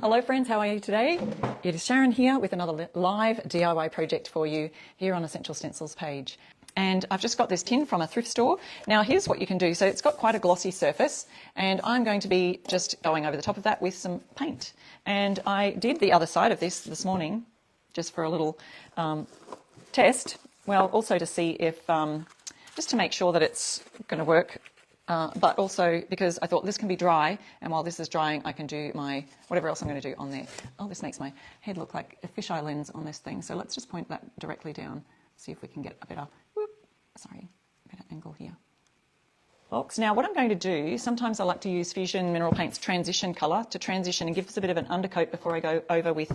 Hello friends, how are you today? It is Sharon here with another live DIY project for you here on Essential Stencils page. And I've just got this tin from a thrift store. Now here's what you can do. So it's got quite a glossy surface and I'm going to be just going over the top of that with some paint. And I did the other side of this morning just for a little test. Well, also to see if, just to make sure that it's going to work. But also because I thought this can be dry, and while this is drying, I can do my whatever else I'm going to do on there. Oh, this makes my head look like a fisheye lens on this thing. So let's just point that directly down, see if we can get a better, better angle here. Folks, now what I'm going to do, sometimes I like to use Fusion Mineral Paint's transition colour to transition and give us a bit of an undercoat before I go over with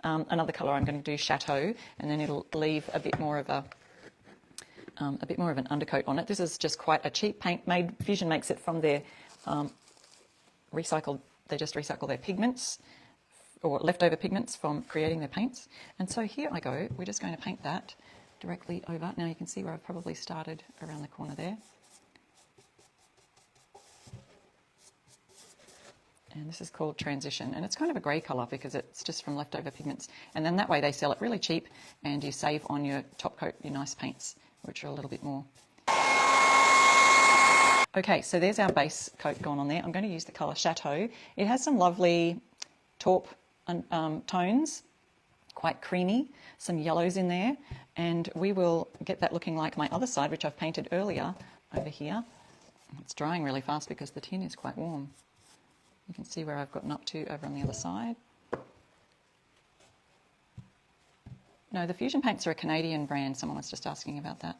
another colour. I'm going to do Chateau, and then it'll leave a bit more of an undercoat on it. This is just quite a cheap paint made. Fusion makes it from their recycled, they just recycle their pigments or leftover pigments from creating their paints. And so here I go, we're just going to paint that directly over. Now you can see where I've probably started around the corner there. And this is called Transition, and it's kind of a grey colour because it's just from leftover pigments. And then that way they sell it really cheap and you save on your top coat, your nice paints, which are a little bit more. Okay, so there's our base coat gone on there. I'm going to use the colour Chateau. It has some lovely taupe tones, quite creamy, some yellows in there, and we will get that looking like my other side, which I've painted earlier over here. It's drying really fast because the tin is quite warm. You can see where I've gotten up to over on the other side. No, the Fusion paints are a Canadian brand. Someone was just asking about that,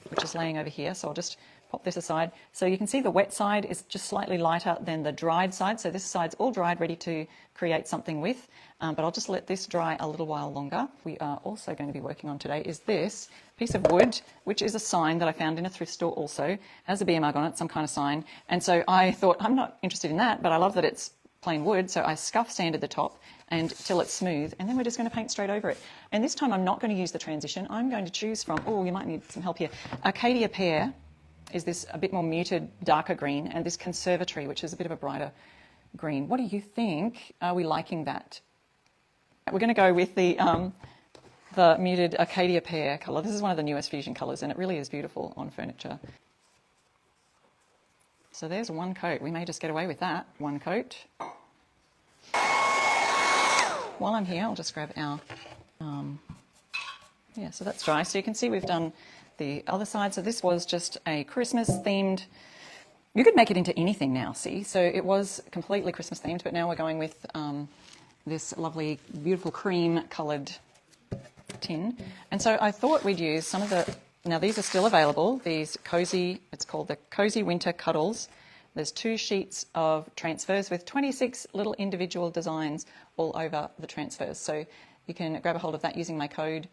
which is laying over here. So I'll just pop this aside. So you can see the wet side is just slightly lighter than the dried side. So this side's all dried, ready to create something with. But I'll just let this dry a little while longer. We are also going to be working on today is this piece of wood, which is a sign that I found in a thrift store also. Has a beer mug on it, some kind of sign. And so I thought, I'm not interested in that, but I love that it's plain wood. So I scuff sanded the top until it's smooth, and then we're just going to paint straight over it. And this time I'm not going to use the transition. I'm going to choose from, oh, you might need some help here. Arcadia Pear is this a bit more muted, darker green, and this Conservatory, which is a bit of a brighter green. What do you think? Are we liking that? We're going to go with the muted Arcadia Pear colour. This is one of the newest Fusion colours, and it really is beautiful on furniture. So there's one coat. We may just get away with that. One coat. While I'm here, I'll just grab our, yeah, so that's dry. So you can see we've done the other side. So this was just a Christmas themed, you could make it into anything now, see? So it was completely Christmas themed, but now we're going with this lovely, beautiful cream coloured tin. And so I thought we'd use some of the, now these are still available, these cozy, it's called the Cozy Winter Cuddles. There's 2 sheets of transfers with 26 little individual designs all over the transfers. So you can grab a hold of that using my code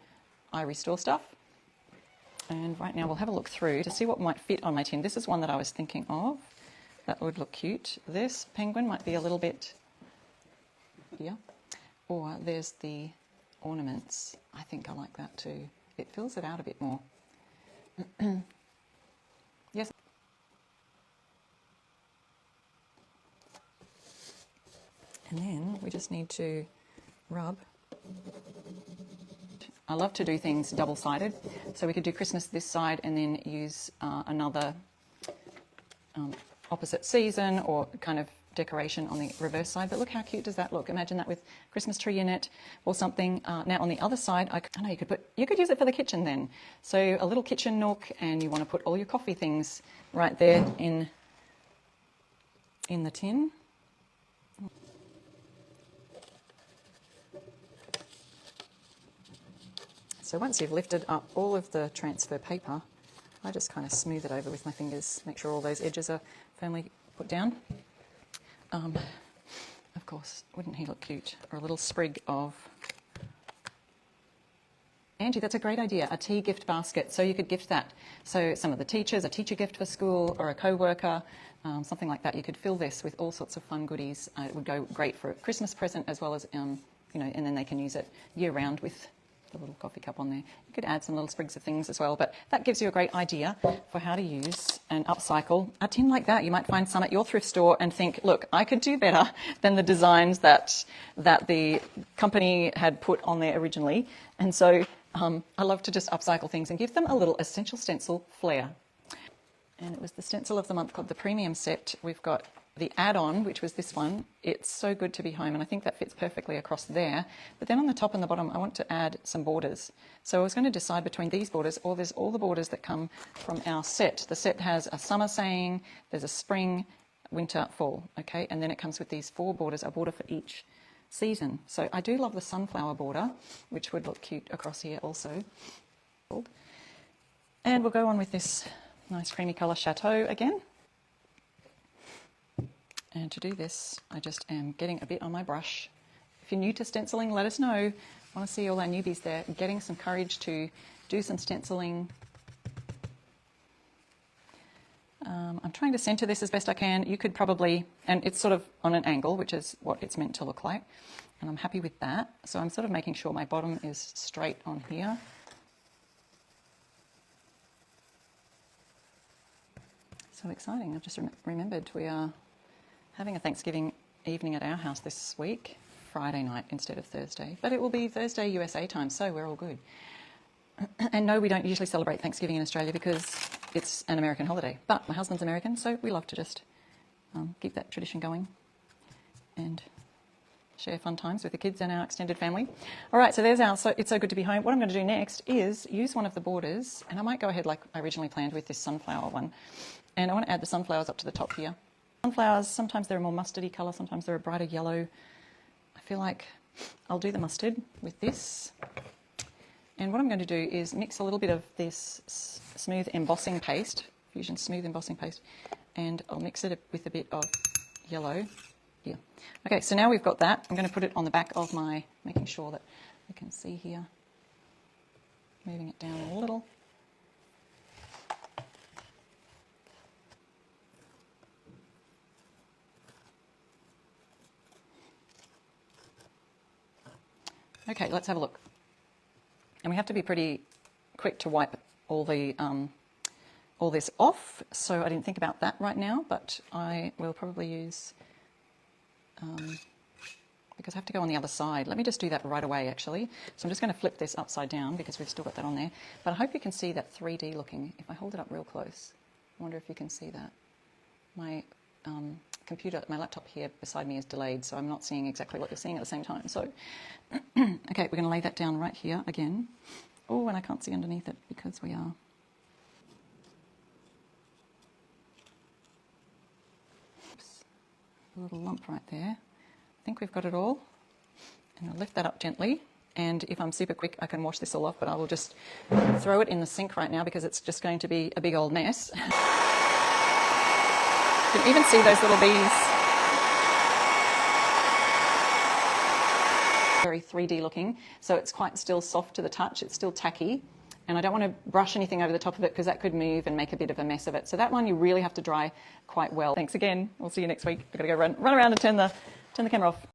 iRestoreStuff. And right now we'll have a look through to see what might fit on my tin. This is one that I was thinking of. That would look cute. This penguin might be a little bit here. Or there's the ornaments. I think I like that too. It fills it out a bit more. Yes. And then we just need to rub. I love to do things double-sided. So we could do Christmas this side and then use another opposite season or kind of decoration on the reverse side. But look how cute does that look. Imagine that with Christmas tree in it or something. Now on the other side, I know you could use it for the kitchen then. So a little kitchen nook, and you want to put all your coffee things right there in the tin. So once you've lifted up all of the transfer paper, I just kind of smooth it over with my fingers, make sure all those edges are firmly put down. Of course, wouldn't he look cute? Or a little sprig of... Angie, that's a great idea, a tea gift basket. So you could gift that. So some of the teachers, a teacher gift for school or a co-worker, something like that. You could fill this with all sorts of fun goodies. It would go great for a Christmas present as well as, you know, and then they can use it year round with the little coffee cup on there. You could add some little sprigs of things as well, but that gives you a great idea for how to use and upcycle a tin like that. You might find some at your thrift store and think, look, I could do better than the designs that the company had put on there originally. And so I love to just upcycle things and give them a little essential stencil flair. And it was the stencil of the month called the premium set. We've got the add-on, which was this one. It's so good to be home, and I think that fits perfectly across there. But then on the top and the bottom, I want to add some borders. So I was going to decide between these borders, or there's all the borders that come from our set. The set has a summer saying, there's a spring, winter, fall, okay? And then it comes with these 4 borders, a border for each season. So I do love the sunflower border, which would look cute across here also. And we'll go on with this nice creamy colour Chateau again. And to do this, I just am getting a bit on my brush. If you're new to stenciling, let us know. I want to see all our newbies there getting some courage to do some stenciling. I'm trying to center this as best I can. You could probably, and it's sort of on an angle, which is what it's meant to look like. And I'm happy with that. So I'm sort of making sure my bottom is straight on here. So exciting. I've just remembered we are having a Thanksgiving evening at our house this week, Friday night instead of Thursday. But it will be Thursday USA time, so we're all good. And no, we don't usually celebrate Thanksgiving in Australia because it's an American holiday. But my husband's American, so we love to just keep that tradition going and share fun times with the kids and our extended family. All right, so there's our It's So Good to Be Home. What I'm going to do next is use one of the borders, and I might go ahead like I originally planned with this sunflower one. And I want to add the sunflowers up to the top here. Sunflowers, sometimes they're a more mustardy colour, sometimes they're a brighter yellow. I feel like I'll do the mustard with this. And what I'm going to do is mix a little bit of this smooth embossing paste, Fusion Smooth Embossing Paste, and I'll mix it with a bit of yellow here. Okay, so now we've got that. I'm going to put it on the back of my, making sure that you can see here, moving it down a little. Okay, let's have a look. And we have to be pretty quick to wipe all this off. So I didn't think about that right now, but I will probably use, because I have to go on the other side. Let me just do that right away, actually. So I'm just going to flip this upside down because we've still got that on there. But I hope you can see that 3D looking. If I hold it up real close, I wonder if you can see that. My computer, my laptop here beside me is delayed, so I'm not seeing exactly what you're seeing at the same time. So, okay, we're going to lay that down right here again. Oh, and I can't see underneath it because we are. Oops, a little lump right there. I think we've got it all. And I'll lift that up gently. And if I'm super quick, I can wash this all off, but I will just throw it in the sink right now because it's just going to be a big old mess. You can even see those little bees. Very 3D looking, so it's quite still soft to the touch. It's still tacky, and I don't want to brush anything over the top of it because that could move and make a bit of a mess of it. So that one you really have to dry quite well. Thanks again. We'll see you next week. I've got to go run around and turn the camera off.